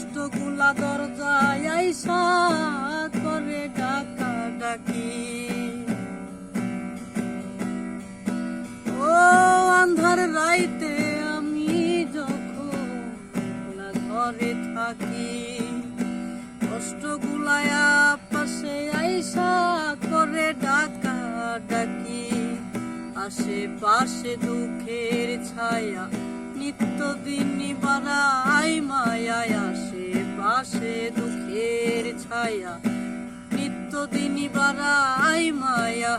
কষ্টগুলা দরজায় আইসা করে ডাকা ডাকি। ও আন্ধার রাইতে আমি যখন ঘরে থাকি, কষ্টগুলায় পাশে আইসা করে ডাকা ডাকি। আশেপাশে দুঃখের ছায়া নিত্যদিন বাড়াই মায়া, আশেপাশে দুঃখের ছায়া নিত্যদিন বাড়াই মায়া।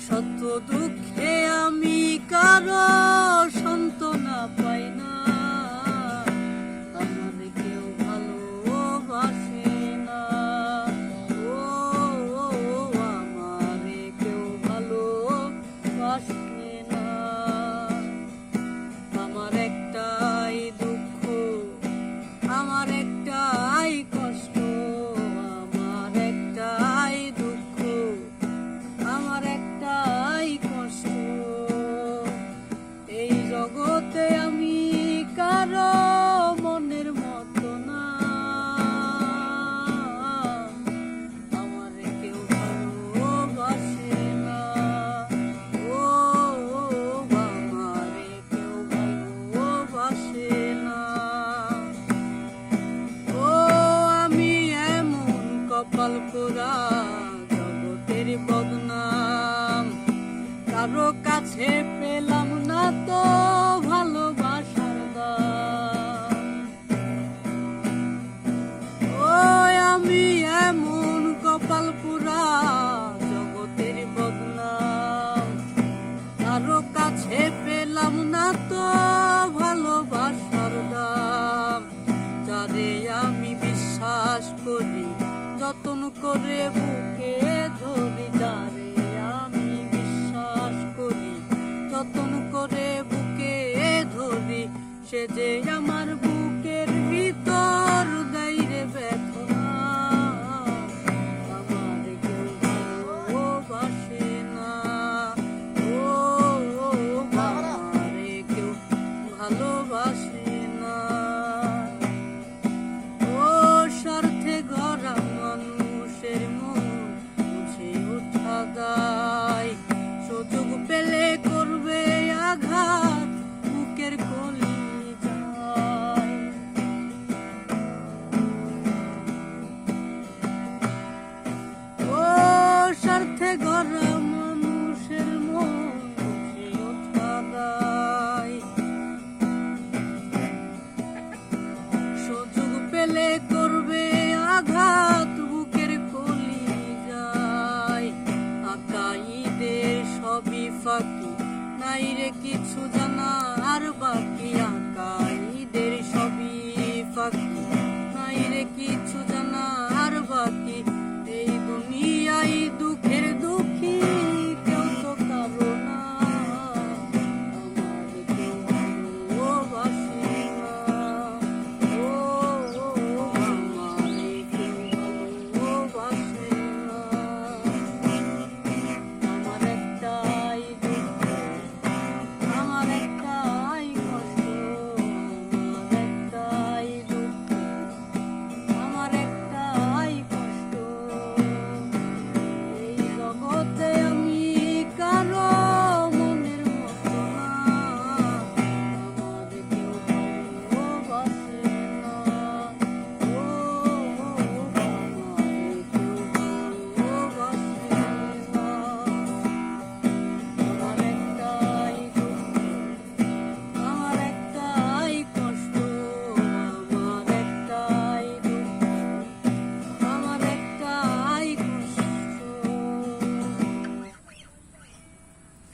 শত দুঃখে আমি কারো সান্ত্বনা পাই না, আমার কেউ ভালোবাসে না। ও আমার কেউ ভালোবাসে না। আমার একটাই দুঃখ, আমার একটাই কষ্ট, আমার একটাই দুঃখ, আমার একটাই কষ্ট। এই জগতে আমি কারো মনের মতো না, আমার কেউ ভালোবাসে না। ও আমার কেউ ভালোবাসে না। ও আমি এমন কপাল পোড়া, জগতের বদনাম, কারো কাছে পেলাম না তো ভালোবাসার দাম। ও আমি এমন কপাল পোড়া, জগতের বদনাম, কারো কাছে পেলাম না তো ভালোবাসার দাম। যারে আমি বিশ্বাস করি যতন করে বুকে ধরি, যারে আমি বিশ্বাস করি যতন করে বুকে ধরি, সে যে আমার বুকের ভিতর দেয় রে ব্যথনা, আমার কেউ ভালোবাসে না। ও আমার কেউ ভালোবাসে না। ও স্বার্থে গড়া মানুষের মন মুছে ওঠা দায়, সুযোগ পেলে করবে আঘাত বুকের কলিজায়। ও স্বার্থে গড়া মানুষের মন মুছে ওঠা দায়, সুযোগ পেলে করবে আঘাত বুকের কলিজায়। আকাইদের সবই ফাঁকি, নাই রে কিছু জানার বাকি। আকাই